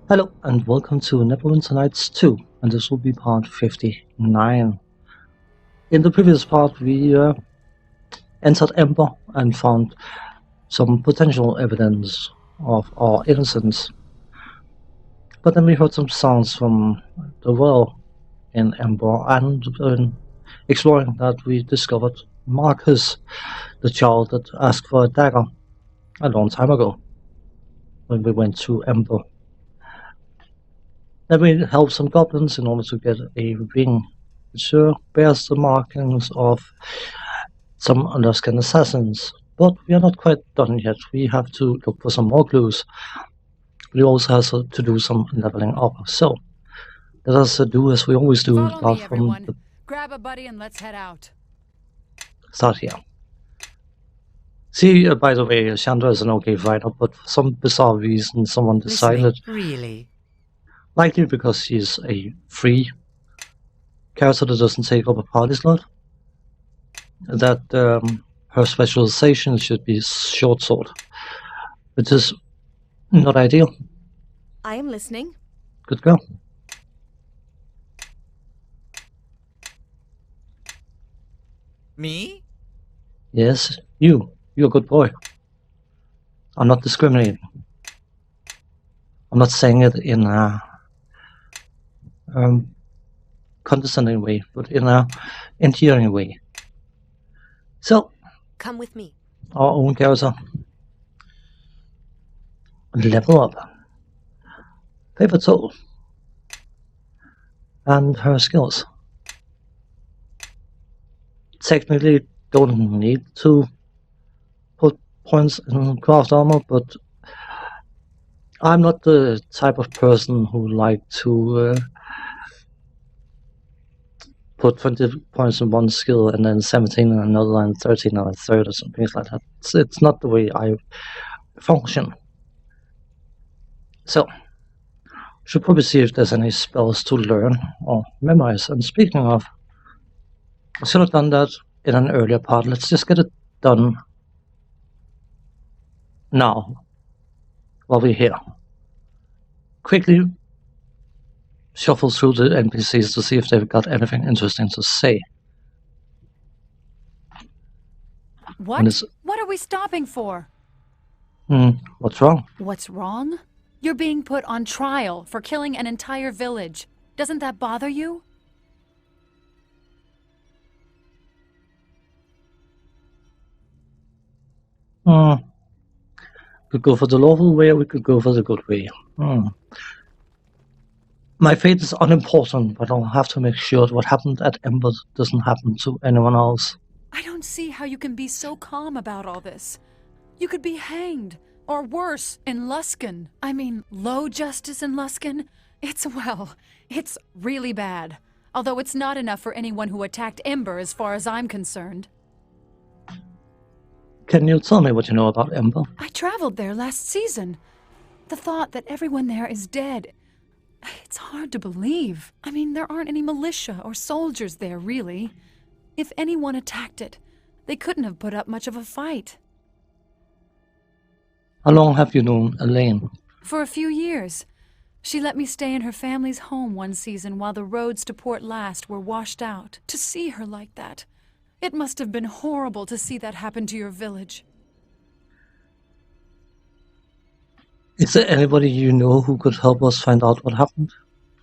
Hello and welcome to Neverwinter Nights 2, and this will be part 59. In the previous part, we entered Ember and found some potential evidence of our innocence. But then we heard some sounds from the well in Ember, and in exploring that, we discovered Marcus, the child that asked for a dagger a long time ago when we went to Ember. Then we helped some goblins in order to get a ring, which bears the markings of some Alaskan assassins. But we are not quite done yet. We have to look for some more clues. We also have to do some leveling up. So let us do as we always do. Follow me, everyone. Grab a buddy and let's head out. Start here. See, by the way, Chandra is an okay fighter, but for some bizarre reason, someone decided, Really? likely because she's a free character that doesn't take up a party slot, that her specialization should be short sword, which is not ideal. I am listening. Good girl. Me? Yes, you. You're a good boy. I'm not discriminating. I'm not saying it in a condescending way, but in a endearing way. So, Come with me. our own character. Level up. Paper tool. And her skills. Technically, don't need to put points in craft armor, but I'm not the type of person who like to put 20 points in one skill and then 17 in another and 13 on a third or something like that. It's not the way I function. So, should probably see if there's any spells to learn or memorize. And speaking of, I should have done that in an earlier part. Let's just get it done now, while we're here. Quickly shuffle through the NPCs to see if they've got anything interesting to say. What? What are we stopping for? What's wrong? What's wrong? You're being put on trial for killing an entire village. Doesn't that bother you? Could go for the lawful way, or we could go for the good way. My fate is unimportant, but I'll have to make sure that what happened at Ember doesn't happen to anyone else. I don't see how you can be so calm about all this. You could be hanged, or worse, in Luskan. I mean, low justice in Luskan? It's really bad. Although it's not enough for anyone who attacked Ember as far as I'm concerned. Can you tell me what you know about Ember? I traveled there last season. The thought that everyone there is dead, it's hard to believe. I mean, there aren't any militia or soldiers there, really. If anyone attacked it, they couldn't have put up much of a fight. How long have you known Elaine? For a few years. She let me stay in her family's home one season while the roads to Port Last were washed out. To see her like that, it must have been horrible to see that happen to your village. Is there anybody you know who could help us find out what happened?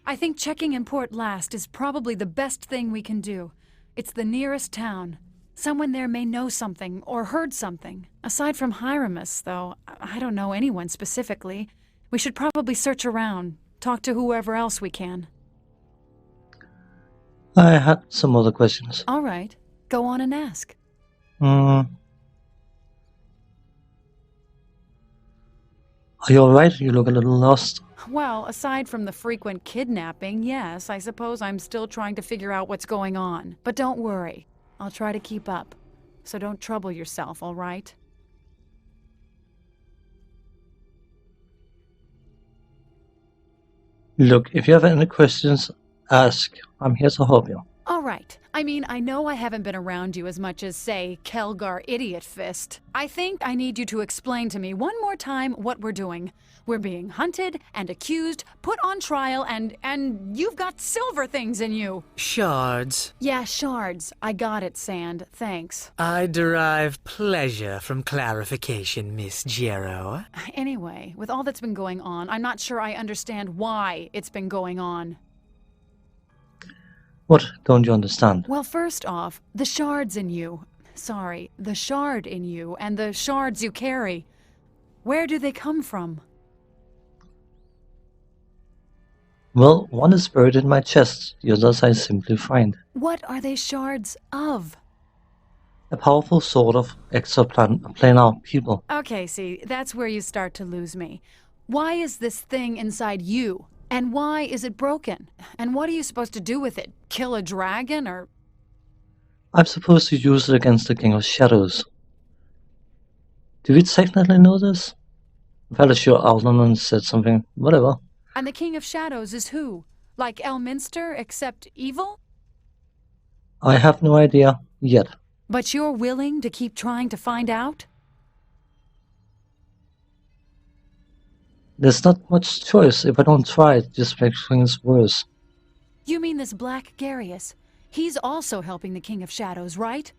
I think checking in Port Last is probably the best thing we can do. It's the nearest town. Someone there may know something or heard something. Aside from Hieromus, though, I don't know anyone specifically. We should probably search around, talk to whoever else we can. I had some other questions. All right, go on and ask. Are you alright? You look a little lost. Well, aside from the frequent kidnapping, yes, I suppose I'm still trying to figure out what's going on. But don't worry, I'll try to keep up. So don't trouble yourself, all right? Look, if you have any questions, ask. I'm here to help you. All Right. I mean, I know I haven't been around you as much as, say, Kelgar Idiot Fist. I think I need you to explain to me one more time what we're doing. We're being hunted and accused, put on trial, and you've got silver things in you. Shards. Yeah, shards. I got it, Sand. Thanks. I derive pleasure from clarification, Miss Jero. Anyway, with all that's been going on, I'm not sure I understand why it's been going on. What don't you understand? Well, first off, the shards in you. Sorry, the shard in you and the shards you carry. Where do they come from? Well, one is buried in my chest, the others I simply find. What are they shards of? A powerful sort of exoplanar people. Okay, see, that's where you start to lose me. Why is this thing inside you? And why is it broken? And what are you supposed to do with it? Kill a dragon or... I'm supposed to use it against the King of Shadows. Do we technically know this? I'm fairly sure Alderman said something. Whatever. And the King of Shadows is who? Like Elminster, except evil? I have no idea yet. But you're willing to keep trying to find out? There's not much choice. If I don't try, it just makes things worse. You mean this Black Garius? He's also helping the King of Shadows, right?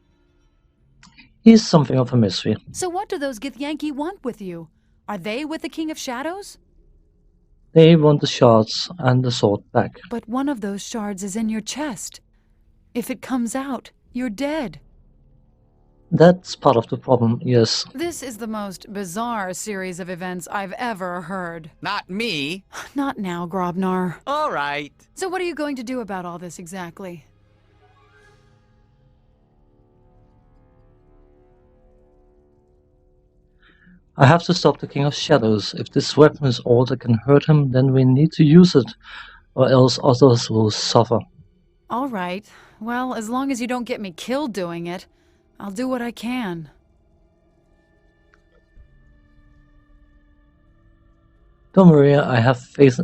He's something of a mystery. So what do those Githyanki want with you? Are they with the King of Shadows? They want the shards and the sword back. But one of those shards is in your chest. If it comes out, you're dead. That's part of the problem, yes. This is the most bizarre series of events I've ever heard. Not me. Not now, Grobnar. All right. So what are you going to do about all this exactly? I have to stop the King of Shadows. If this weapon is all that can hurt him, then we need to use it, or else others will suffer. All right. Well, as long as you don't get me killed doing it, I'll do what I can. Don't worry, I have faith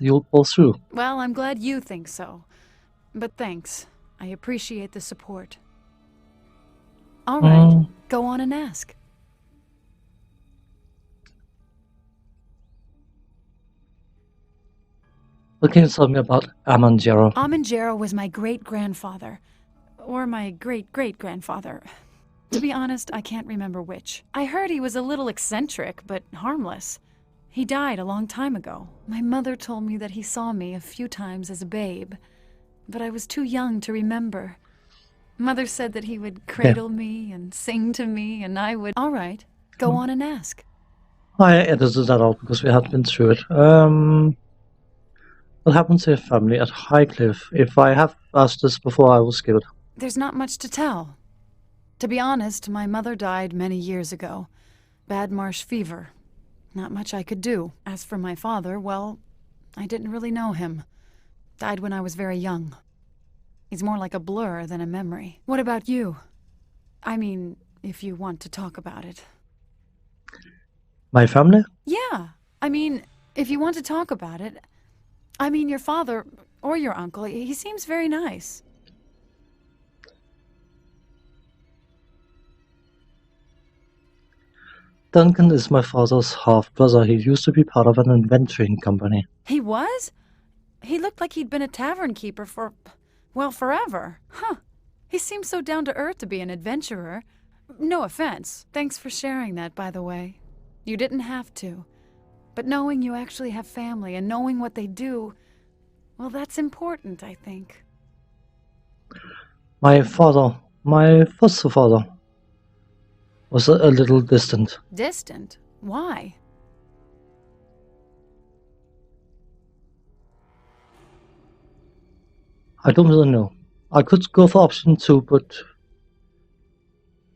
you'll pull through. Well, I'm glad you think so. But thanks. I appreciate the support. All right. Go on and ask. What can you tell me about Amangero? Amangero was my great-grandfather. Or my great-great-grandfather. To be honest, I can't remember which. I heard he was a little eccentric, but harmless. He died a long time ago. My mother told me that he saw me a few times as a babe, but I was too young to remember. Mother said that he would cradle me and sing to me, and I would... All right, go on and ask. I edited that out because we had been through it. What happened to your family at Highcliffe? If I have asked this before, I was killed. There's not much to tell. To be honest, my mother died many years ago. Bad marsh fever. Not much I could do. As for my father, well, I didn't really know him. Died when I was very young. He's more like a blur than a memory. What about you? I mean, if you want to talk about it. My family? Yeah, I mean, if you want to talk about it. I mean, your father, or your uncle, he seems very nice. Duncan is my father's half-brother. He used to be part of an adventuring company. He was? He looked like he'd been a tavern keeper for, well, forever. Huh. He seems so down to earth to be an adventurer. No offense. Thanks for sharing that, by the way. You didn't have to. But knowing you actually have family and knowing what they do, well, that's important, I think. My foster father, was a little distant. Distant? Why? I don't really know. I could go for option 2, but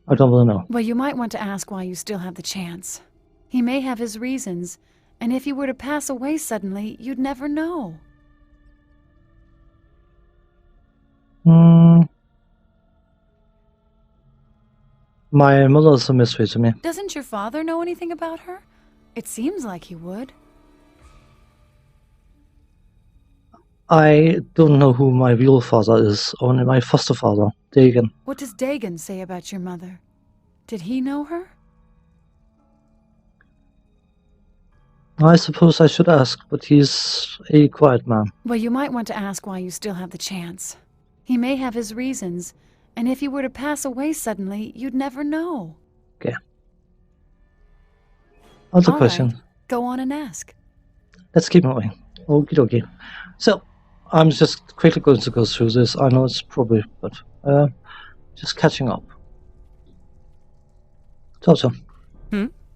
I don't really know. Well, you might want to ask why you still have the chance. He may have his reasons, and if he were to pass away suddenly, you'd never know. My mother's a mystery to me. Doesn't your father know anything about her? It seems like he would. I don't know who my real father is, only my foster father, Dagon. What does Dagon say about your mother? Did he know her? I suppose I should ask, but he's a quiet man. Well, you might want to ask why you still have the chance. He may have his reasons, and if he were to pass away suddenly, you'd never know. Okay. Other All question. right, go on and ask. Let's keep moving. Okie dokie. So, I'm just quickly going to go through this. I know it's probably, but just catching up. Toto.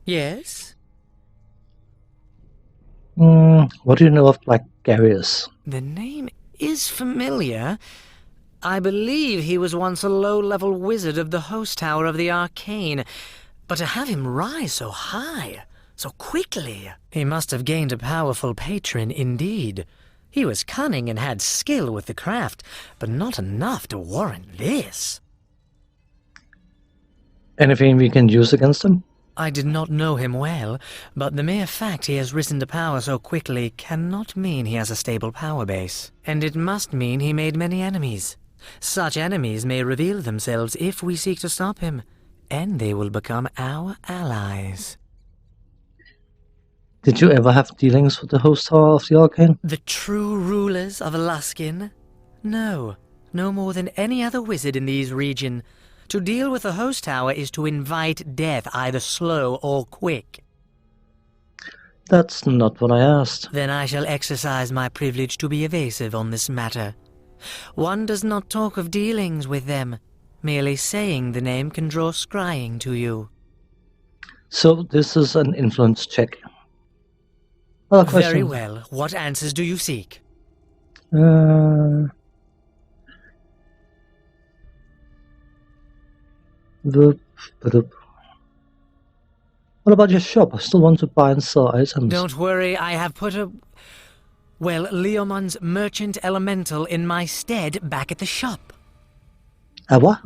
Yes? What do you know of Black Garius? The name is familiar. I believe he was once a low-level wizard of the host tower of the Arcane, but to have him rise so high, so quickly, he must have gained a powerful patron indeed. He was cunning and had skill with the craft, but not enough to warrant this. Anything we can use against him? I did not know him well, but the mere fact he has risen to power so quickly cannot mean he has a stable power base. And it must mean he made many enemies. Such enemies may reveal themselves if we seek to stop him, and they will become our allies. Did you ever have dealings with the host tower of the Arcane? The true rulers of Luskin? No, no more than any other wizard in these regions. To deal with the host tower is to invite death, either slow or quick. That's not what I asked. Then I shall exercise my privilege to be evasive on this matter. One does not talk of dealings with them. Merely saying the name can draw scrying to you. So this is an influence check. Other question. Very well. What answers do you seek? What about your shop? I still want to buy and sell items. Don't worry, I have put Leomon's merchant elemental in my stead back at the shop. What?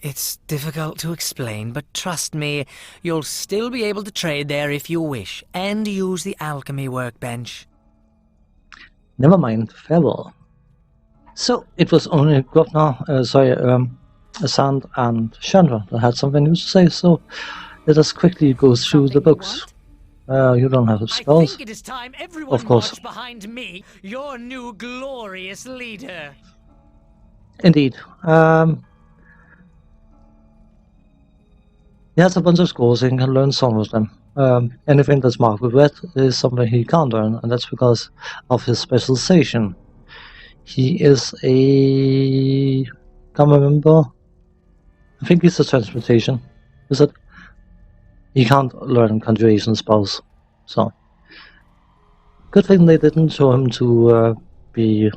It's difficult to explain, but trust me, you'll still be able to trade there if you wish, and use the alchemy workbench. Never mind. Farewell. So it was only Asand and Chandra that had something new to say, so let us quickly go through the books. You don't have spells. I think it is time everyone Of course. marched behind me, your new glorious leader. Indeed. He has a bunch of scrolls and can learn some of them. Anything that's marked with red is something he can't learn, and that's because of his specialization. He is a... can't remember. I think he's a transmutation. Is it? He can't learn conjuration spells. So, good thing they didn't show him to be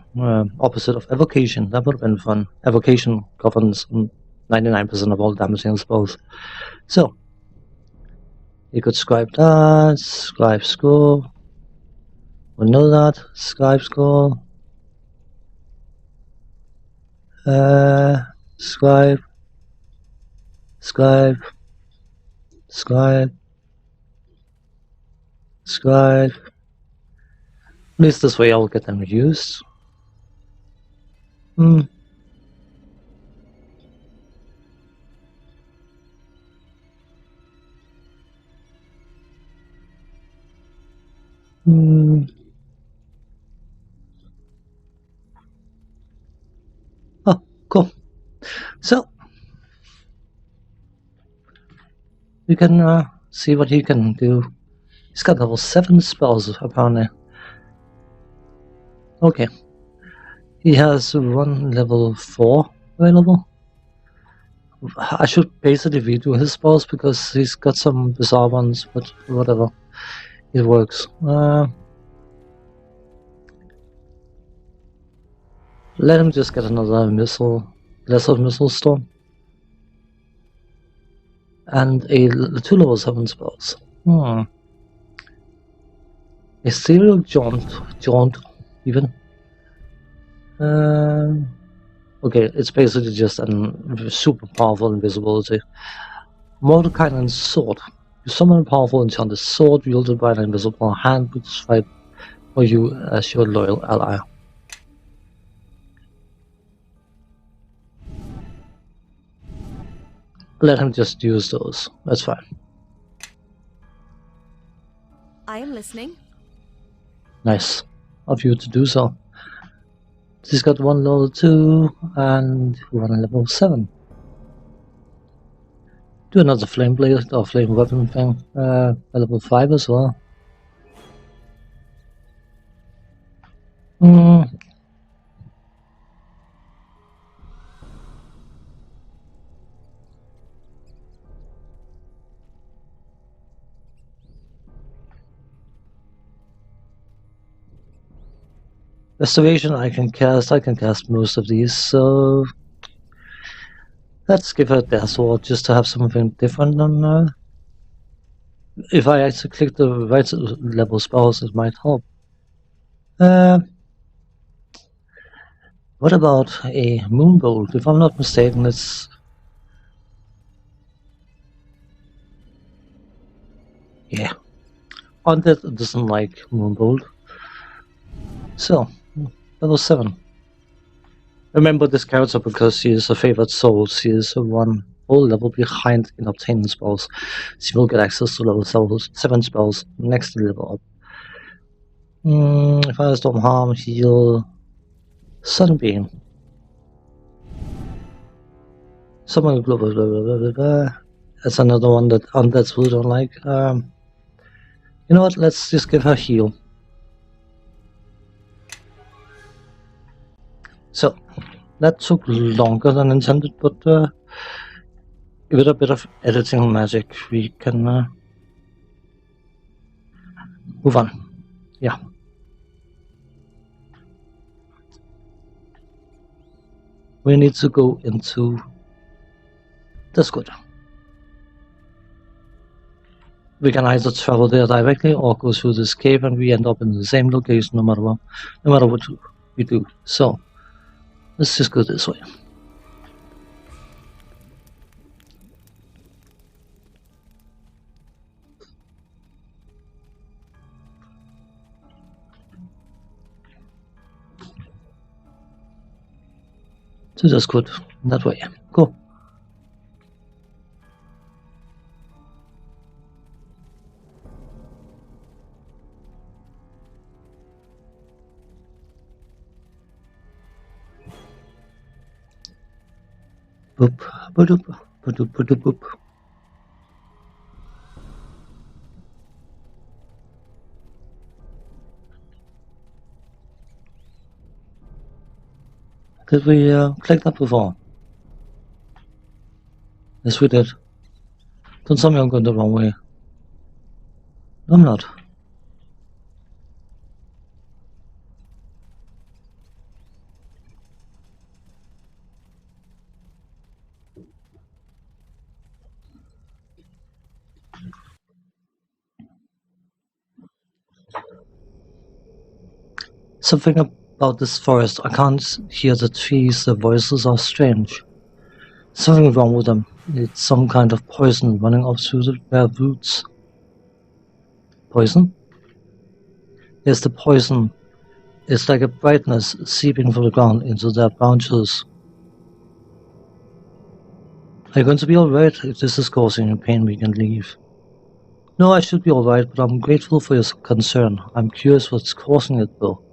opposite of evocation. That would have been fun. Evocation governs 99% of all damaging spells. So, you could scribe that, scribe scroll. We know that. Scribe scroll. Scribe. Scribe. Scribe. Scribe. At least this way I'll get them used. Oh, cool. So, we can see what he can do. He's got level 7 spells, apparently. Okay. He has one level 4 available. I should basically redo his spells because he's got some bizarre ones, but whatever. It works. Let him just get another lesser missile storm. And 2 level 7 spells. Ethereal Jaunt, even. Okay, it's basically just a super powerful invisibility. Mordecai's Sword. You summon a powerful enchanted sword wielded by an invisible hand which fight or you as your loyal ally. Let him just use those. That's fine. I am listening. Nice of you to do so. He's got one level 2 and one level 7. Do another flame blade or flame weapon thing. Level 5 as well. Restoration I can cast most of these, so let's give her Death Sword just to have something different than if I actually click the right level spells, it might help. What about a Moonbolt? If I'm not mistaken, it's... yeah. Undead doesn't like Moonbolt. So, level 7. Remember this character because she is a favorite soul. She is one whole level behind in obtaining spells. She will get access to level 7 spells next level up. Firestorm, Harm, Heal, Sunbeam. Summon Global, blah, blah, blah, blah, blah. That's another one that undeads really don't like. You know what, let's just give her Heal. So, that took longer than intended, but with a bit of editing magic, we can move on. Yeah. We need to go into Duskwood. We can either travel there directly or go through this cave and we end up in the same location no matter what we do. So, let's just go this way. So that's good. That way. Cool. Boop, boop, boop, boop, boop. Did we click that before? Yes, we did. Don't tell me I'm going the wrong way. No, I'm not. Something about this forest. I can't hear the trees. The voices are strange. Something wrong with them. It's some kind of poison running up through their roots. Poison? Yes, the poison. It's like a brightness seeping from the ground into their branches. Are you going to be alright? If this is causing you pain, we can leave. No, I should be alright, but I'm grateful for your concern. I'm curious what's causing it, though.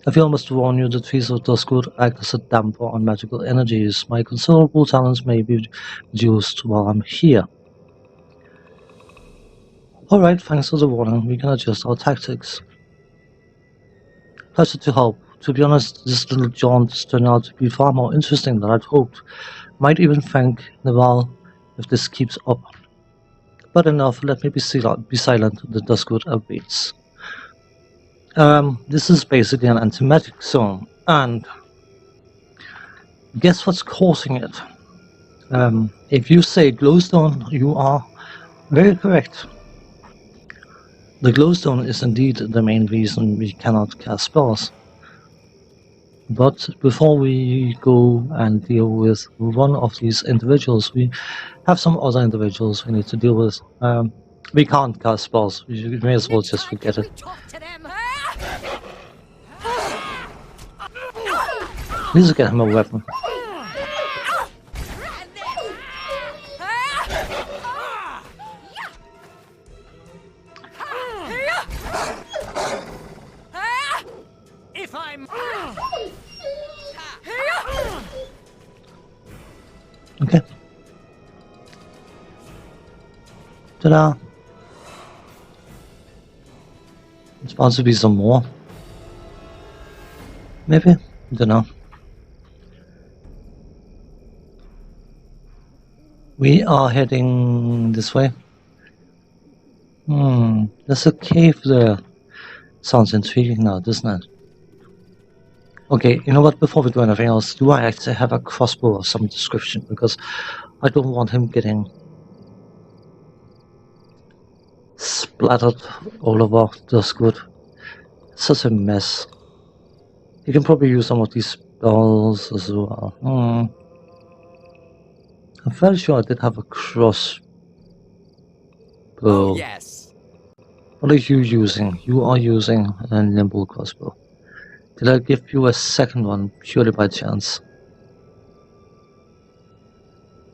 I feel I must warn you that trees of Duskwood act as a damper on magical energies. My considerable talents may be reduced while I'm here. Alright, thanks for the warning. We can adjust our tactics. Pleasure to help. To be honest, this little jaunt turned out to be far more interesting than I'd hoped. Might even thank Naval if this keeps up. But enough, let me be silent. The Duskwood awaits. This is basically an anti-magic zone, and guess what's causing it? If you say glowstone, you are very correct. The glowstone is indeed the main reason we cannot cast spells. But before we go and deal with one of these individuals, we have some other individuals we need to deal with. We can't cast spells. We may as well just forget it. We need to get him a weapon. If I'm... Okay. Ta-da! It's about to be some more. Maybe? I don't know. We are heading this way. There's a cave there. Sounds intriguing now, doesn't it? Okay, you know what, before we do anything else, do I actually have a crossbow of some description? Because I don't want him getting splattered all over Duskwood. Such a mess. You can probably use some of these spells as well. I'm fairly sure I did have a crossbow. Oh, yes. What are you using? You are using a nimble crossbow. Did I give you a second one purely by chance?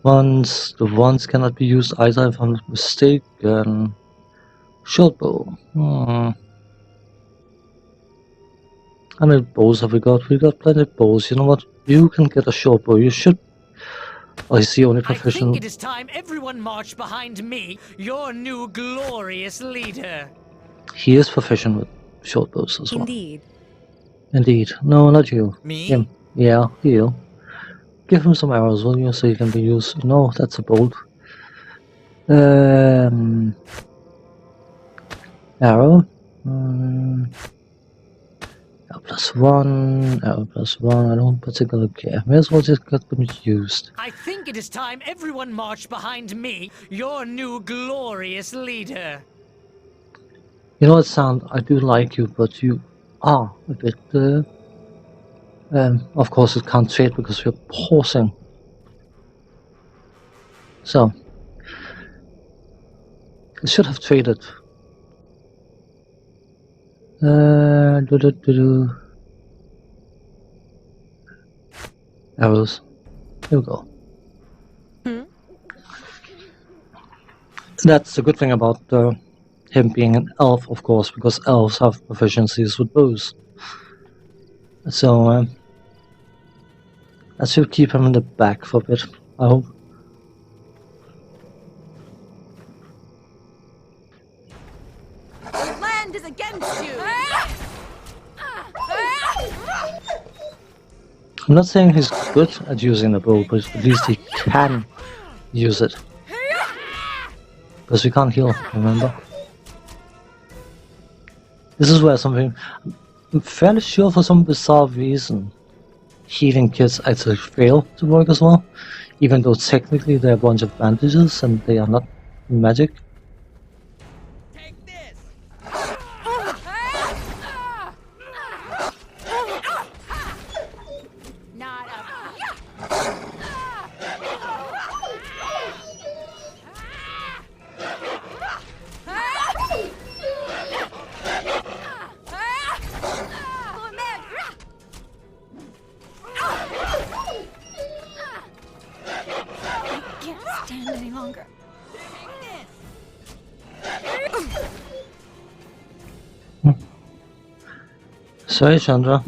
The ones cannot be used either if I'm not mistaken. Shortbow. How many bows have we got? We got plenty of bows. You know what? You can get a shortbow. You should. Oh, he's the only professional. I think it is time everyone marched behind me, your new glorious leader. He is proficient with shortbows as well. Indeed. Indeed. No, not you. Me? Him. Yeah, you. Give him some arrows, will you, so he can be used. No, that's a bolt. Arrow. Arrow +1. Arrow +1. I don't particularly care. May as well just get them used. I think it is time everyone marched behind me, your new glorious leader. You know what, Sound? I do like you, but you are a bit. Of course, it can't trade because we're pausing. So, I should have traded. Arrows. Here we go. That's the good thing about him being an elf, of course, because elves have proficiencies with bows. So, that should keep him in the back for a bit, I hope. The land is against you! I'm not saying he's good at using the bow, but at least he can use it. Because we can't heal, remember? This is where something... I'm fairly sure for some bizarre reason healing kits actually fail to work as well. Even though technically they're a bunch of bandages and they are not magic. Take this! Not up. Can't stand any longer. Sorry, Chandra.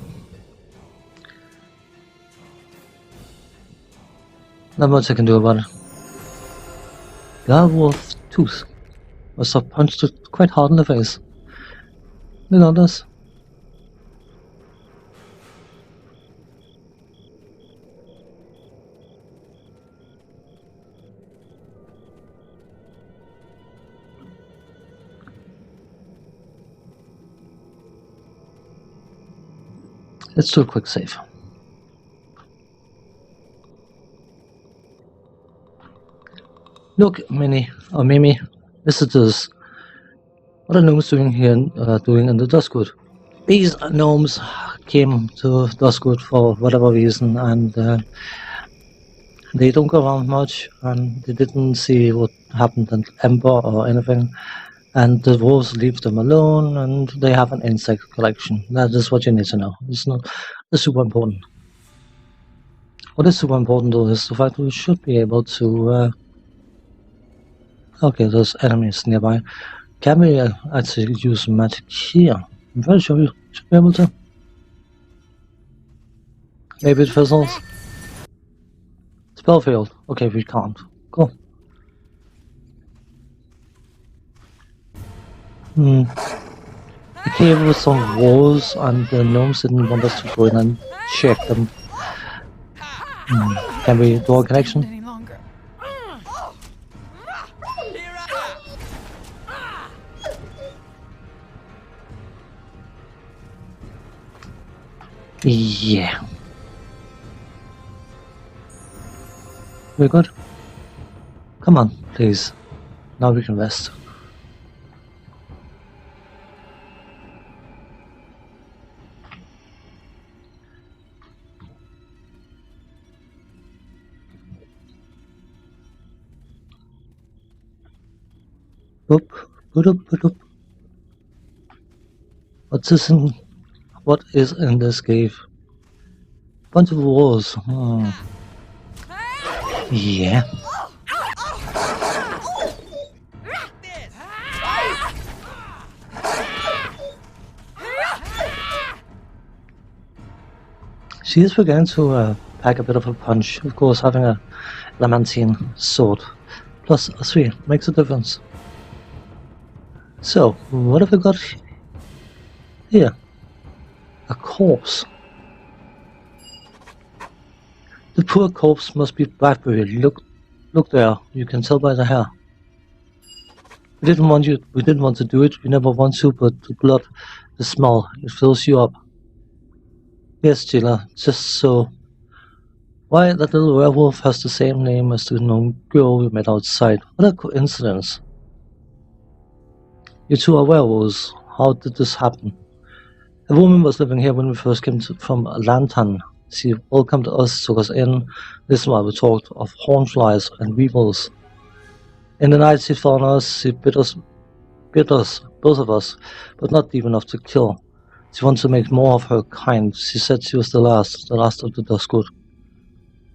Not much I can do about it. Garwolf Tooth must have punched it quite hard in the face. Look at this. Let's do a quick save. Look, Mimi, visitors. What are gnomes doing here? Doing in the Duskwood? These gnomes came to Duskwood for whatever reason, and They don't go around much, and they didn't see what happened in Ember or anything. And the wolves leave them alone, and they have an insect collection. That is what you need to know. It's not super important. What is super important though is the fact we should be able to. Okay, there's enemies nearby. Can we actually use magic here? I'm very sure we should be able to. Maybe it fizzles. Spell failed. Okay, we can't. Cool. The cave with some walls, and the gnomes didn't want us to go in and check them. Can we do a connection? Any longer. Yeah. We're good. Come on, please. Now we can rest. Boop, boop, boop. What is in this cave? Bunch of walls. Yeah. She is beginning to pack a bit of a punch. Of course, having a lamantine sword plus a 3 makes a difference. So, what have we got here? A corpse. The poor corpse must be Bradbury. Look there. You can tell by the hair. We didn't want to do it. We never want to, but the blood, the smell, it fills you up. Yes, Gila, just so. Why, that little werewolf has the same name as the gnome girl we met outside. What a coincidence. You two are werewolves. How did this happen? A woman was living here when we first came from Lantan. She welcomed us, took us in. This is why we talked of hornflies and weevils. In the night she found us, she bit us, both of us, but not deep enough to kill. She wanted to make more of her kind. She said she was the last of the Duskwood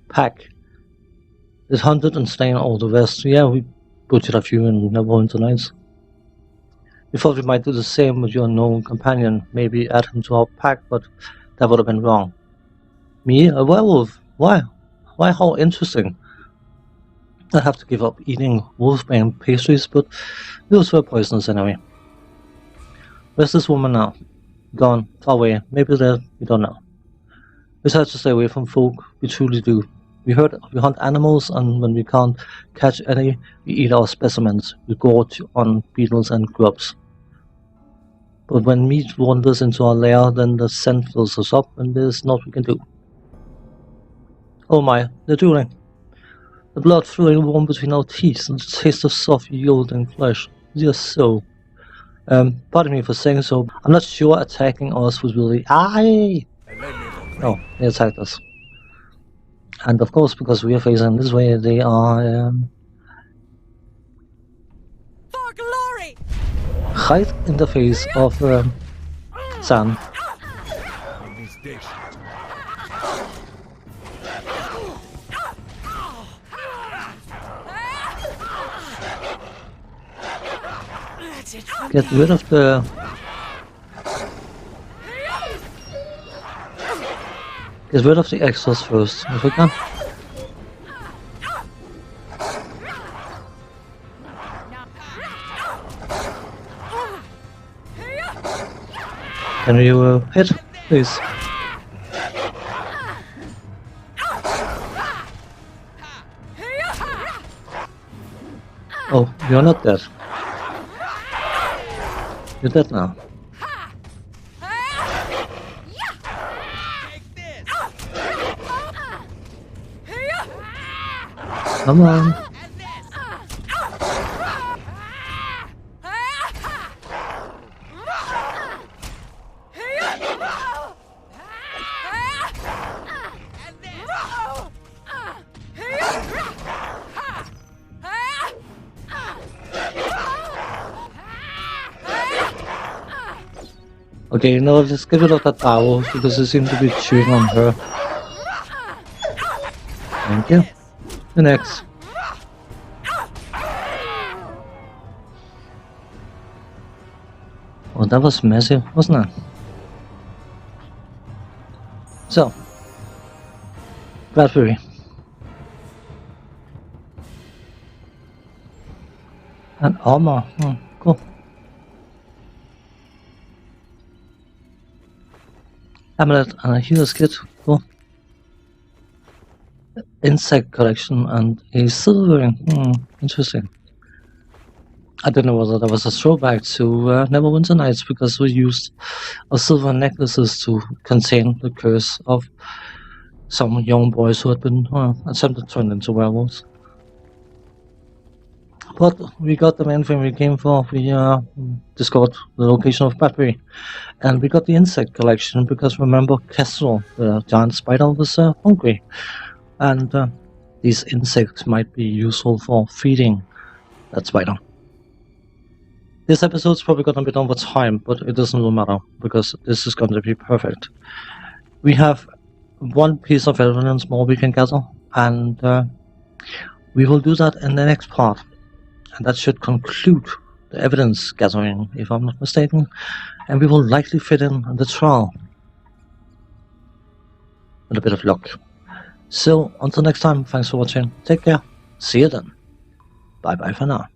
pack. It hunted and slain all the rest. Yeah, we butchered a few in Neverwinter nights. We thought we might do the same with your known companion, maybe add him to our pack, but that would have been wrong. Me? A werewolf? Why? Why, how interesting. I have to give up eating wolfbane pastries, but those were poisonous anyway. Where's this woman now? Gone, far away, maybe there, we don't know. We try to stay away from folk, we truly do. We hunt animals, and when we can't catch any, we eat our specimens. We gorge on beetles and grubs. But when meat wanders into our lair, then the scent fills us up, and there's naught we can do. Oh my, they're dueling. The blood flowing warm between our teeth, and the taste of soft, yielding flesh. Just so. Pardon me for saying so. I'm not sure attacking us was really. Aye! Oh, they attacked us. And of course, because we are facing this way, they are. For glory! Right in the face of San. Get rid of the. Get rid of the extras first, if we can. Can you hit, please? Oh, you're not dead. You're dead now. Come on. Okay, no, let's get rid of that owl because it seems to be chewing on her. Thank you. The next. Oh, that was massive, wasn't it? So, Bradbury. And armor. Cool. Amulet and a healer's kit. Cool. Insect collection and a silvering. Interesting. I don't know whether that was a throwback to Neverwinter Nights because we used silver necklaces to contain the curse of some young boys who had been attempted to turn into werewolves. But we got the main thing we came for. We discovered the location of Bradbury. And we got the insect collection because remember Kestrel, the giant spider, was hungry. And these insects might be useful for feeding that spider. This episode's probably gonna be done with time, but it doesn't really matter because this is going to be perfect. We have one piece of evidence more we can gather, and we will do that in the next part. And that should conclude the evidence gathering, if I'm not mistaken, and we will likely fit in the trial with a bit of luck. So, until next time, thanks for watching, take care, see you then, bye bye for now.